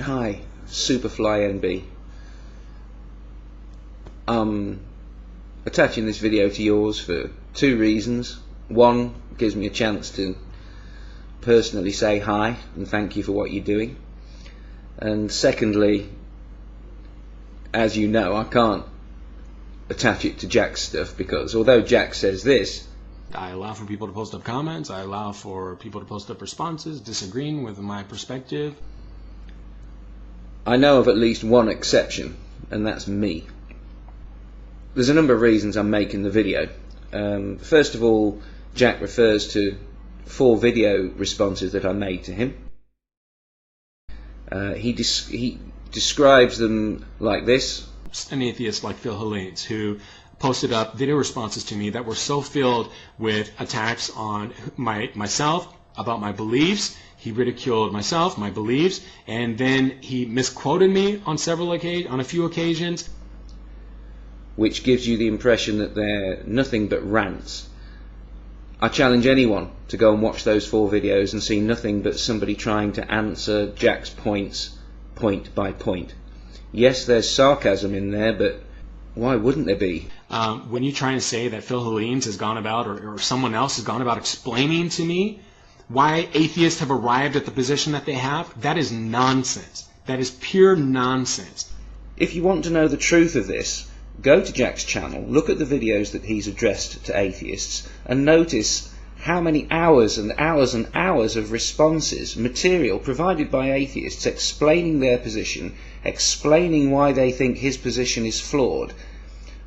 Hi, Superfly NB. I'm attaching this video to yours for two reasons. One, gives me a chance to personally say hi and thank you for what you're doing. And secondly, as you know, I can't attach it to Jack's stuff because although Jack says this, I allow for people to post up comments, I allow for people to post up responses disagreeing with my perspective. I know of at least one exception, and that's me. There's a number of reasons I'm making the video. First of all, Jack refers to 4 video responses that I made to him. He describes them like this. An atheist like Phil Helines, who posted up video responses to me that were so filled with attacks on myself, about my beliefs. He ridiculed myself, my beliefs, and then he misquoted me on a few occasions. Which gives you the impression that they're nothing but rants. I challenge anyone to go and watch those 4 videos and see nothing but somebody trying to answer Jack's points point by point. Yes, there's sarcasm in there, but why wouldn't there be? When you're trying to say that Phil Helines has gone about, or someone else has gone about explaining to me why atheists have arrived at the position that they have, that is nonsense. That is pure nonsense. If you want to know the truth of this, go to Jack's channel, look at the videos that he's addressed to atheists, and notice how many hours and hours and hours of responses, material provided by atheists explaining their position, explaining why they think his position is flawed.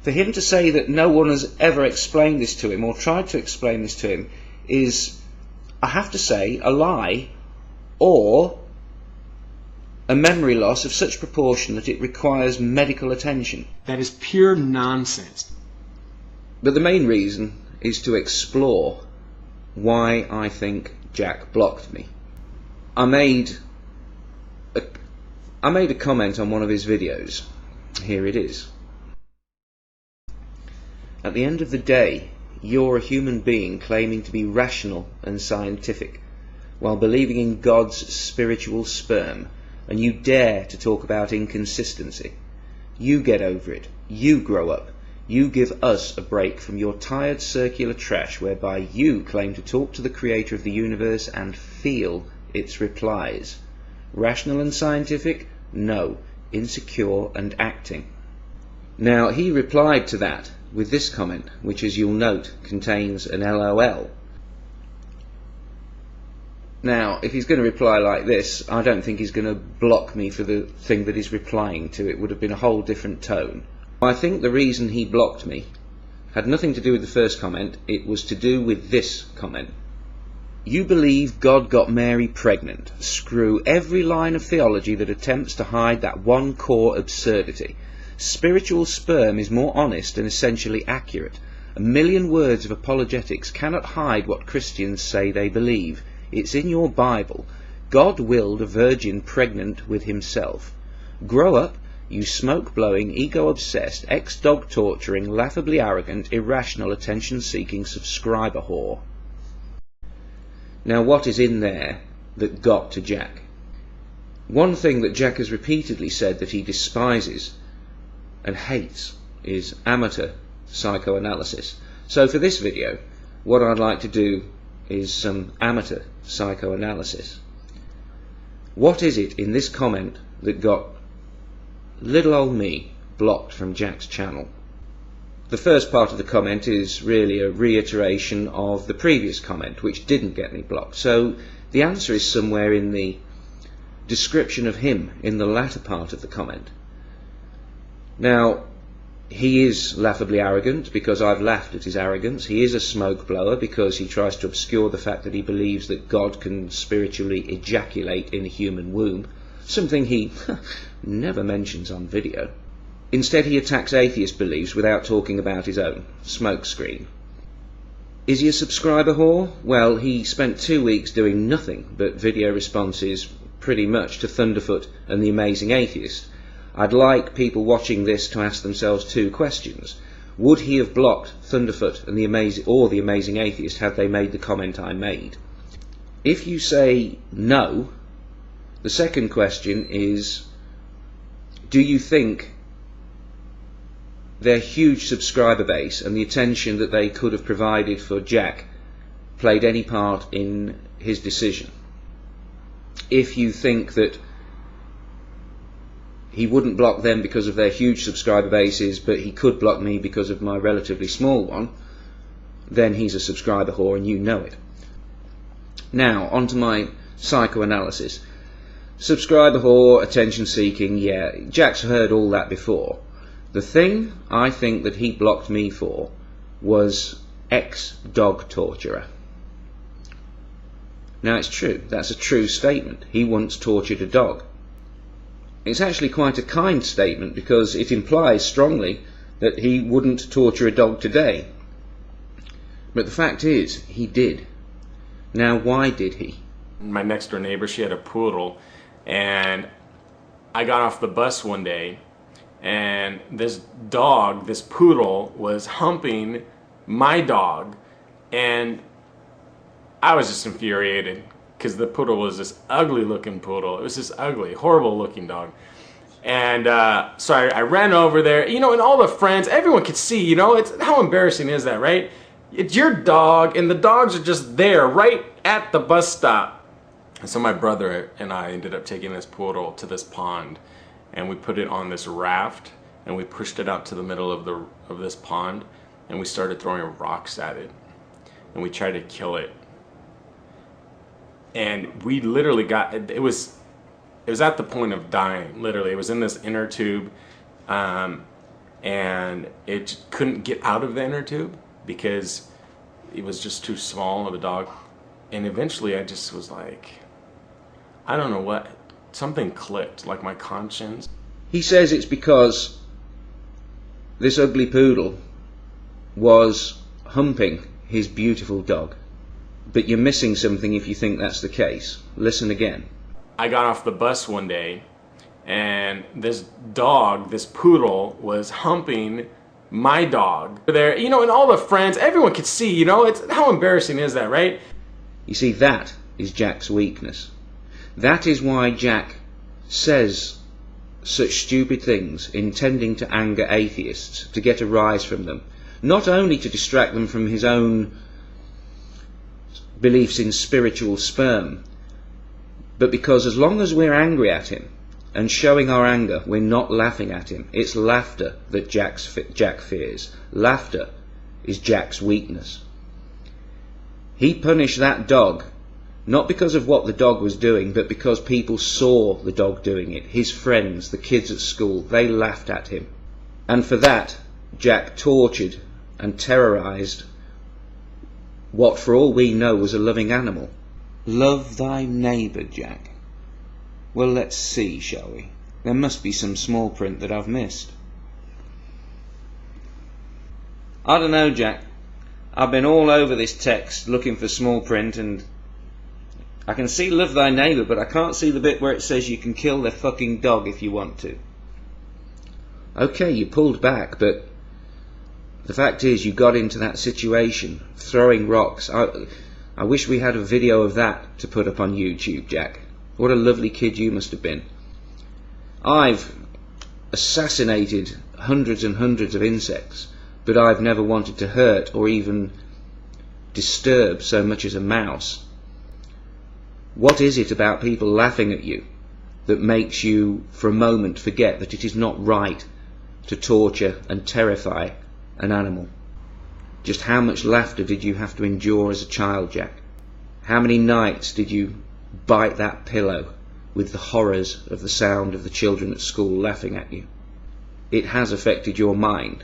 For him to say that no one has ever explained this to him or tried to explain this to him is, I have to say, a lie, or a memory loss of such proportion that it requires medical attention. That is pure nonsense. But the main reason is to explore why I think Jack blocked me. I made a comment on one of his videos. Here it is. At the end of the day, you're a human being claiming to be rational and scientific, while believing in God's spiritual sperm, and you dare to talk about inconsistency. You get over it. You grow up. You give us a break from your tired circular trash whereby you claim to talk to the creator of the universe and feel its replies. Rational and scientific? No. Insecure and acting. Now, he replied to that with this comment, which, as you'll note, contains an LOL. Now, if he's going to reply like this, I don't think he's going to block me for the thing that he's replying to. It would have been a whole different tone. I think the reason he blocked me had nothing to do with the first comment. It was to do with this comment. You believe God got Mary pregnant. Screw every line of theology that attempts to hide that one core absurdity. Spiritual sperm is more honest and essentially accurate. A million words of apologetics cannot hide what Christians say they believe. It's in your Bible. God willed a virgin pregnant with himself. Grow up, you smoke-blowing, ego-obsessed, ex-dog torturing, laughably arrogant, irrational, attention-seeking subscriber whore. Now, what is in there that got to Jack? One thing that Jack has repeatedly said that he despises and hates is amateur psychoanalysis. So for this video, what I'd like to do is some amateur psychoanalysis. What is it in this comment that got little old me blocked from Jack's channel? The first part of the comment is really a reiteration of the previous comment, which didn't get me blocked. So the answer is somewhere in the description of him in the latter part of the comment. Now, he is laughably arrogant because I've laughed at his arrogance. He is a smoke blower because he tries to obscure the fact that he believes that God can spiritually ejaculate in a human womb, something he never mentions on video. Instead, he attacks atheist beliefs without talking about his own. Smokescreen. Is he a subscriber whore? Well, he spent 2 weeks doing nothing but video responses pretty much to Thunderfoot and the Amazing Atheist. I'd like people watching this to ask themselves 2 questions. Would he have blocked Thunderfoot and the Amazing Atheist had they made the comment I made? If you say no, The second question is, do you think their huge subscriber base and the attention that they could have provided for Jack played any part in his decision? If you think that he wouldn't block them because of their huge subscriber bases, but he could block me because of my relatively small one, then he's a subscriber whore and you know it. Now, on to my psychoanalysis. Subscriber whore, attention seeking, yeah, Jack's heard all that before. The thing I think that he blocked me for was ex-dog torturer. Now it's true, that's a true statement. He once tortured a dog. It's actually quite a kind statement because it implies strongly that he wouldn't torture a dog today. But the fact is, he did. Now why did he? My next door neighbor, she had a poodle, and I got off the bus one day and this dog, this poodle, was humping my dog, and I was just infuriated because the poodle was this ugly looking poodle. It was this ugly, horrible looking dog. And so I ran over there, you know, and all the friends, everyone could see, you know, it's how embarrassing is that, right? It's your dog, and the dogs are just there right at the bus stop. And so my brother and I ended up taking this poodle to this pond, and we put it on this raft, and we pushed it out to the middle of this pond, and we started throwing rocks at it, and we tried to kill it. And we literally got, it was at the point of dying, literally. It was in this inner tube, and it couldn't get out of the inner tube because it was just too small of a dog. And eventually I just was like, I don't know what, something clicked, like my conscience. He says it's because this ugly poodle was humping his beautiful dog. But you're missing something if you think that's the case. Listen again. I got off the bus one day, and this dog, this poodle, was humping my dog. There, you know, and all the friends, everyone could see, you know, it's how embarrassing is that, right? You see, that is Jack's weakness. That is why Jack says such stupid things, intending to anger atheists, to get a rise from them. Not only to distract them from his own beliefs in spiritual sperm, but because as long as we're angry at him and showing our anger, we're not laughing at him. It's laughter that Jack fears. Laughter is Jack's weakness. He punished that dog not because of what the dog was doing, but because people saw the dog doing it. His friends, the kids at school, they laughed at him. And for that, Jack tortured and terrorized what for all we know was a loving animal. Love thy neighbour, Jack. Well, let's see, shall we? There must be some small print that I've missed. I don't know, Jack. I've been all over this text looking for small print, and I can see love thy neighbour, but I can't see the bit where it says you can kill their fucking dog if you want to. Okay, you pulled back, but the fact is you got into that situation, throwing rocks. I wish we had a video of that to put up on YouTube, Jack. What a lovely kid you must have been. I've assassinated hundreds and hundreds of insects, but I've never wanted to hurt or even disturb so much as a mouse. What is it about people laughing at you that makes you for a moment forget that it is not right to torture and terrify an animal? Just how much laughter did you have to endure as a child, Jack? How many nights did you bite that pillow with the horrors of the sound of the children at school laughing at you? It has affected your mind.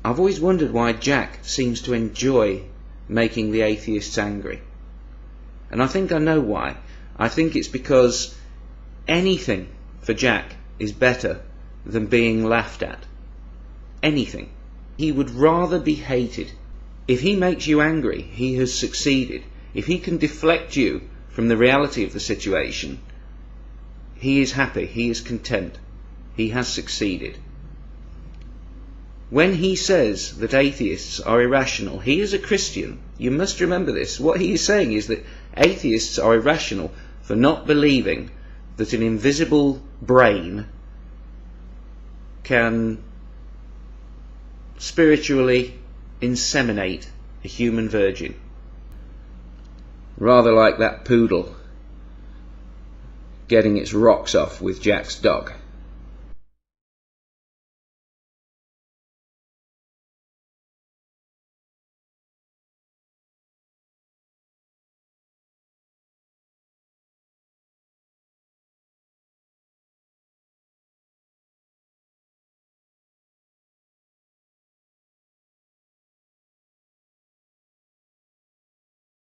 I've always wondered why Jack seems to enjoy making the atheists angry. And I think I know why. I think it's because anything for Jack is better than being laughed at. Anything. He would rather be hated. If he makes you angry, he has succeeded. If he can deflect you from the reality of the situation, he is happy, he is content, he has succeeded. When he says that atheists are irrational, he is a Christian. You must remember this. What he is saying is that atheists are irrational for not believing that an invisible brain can spiritually inseminate a human virgin. Rather like that poodle getting its rocks off with Jack's dog.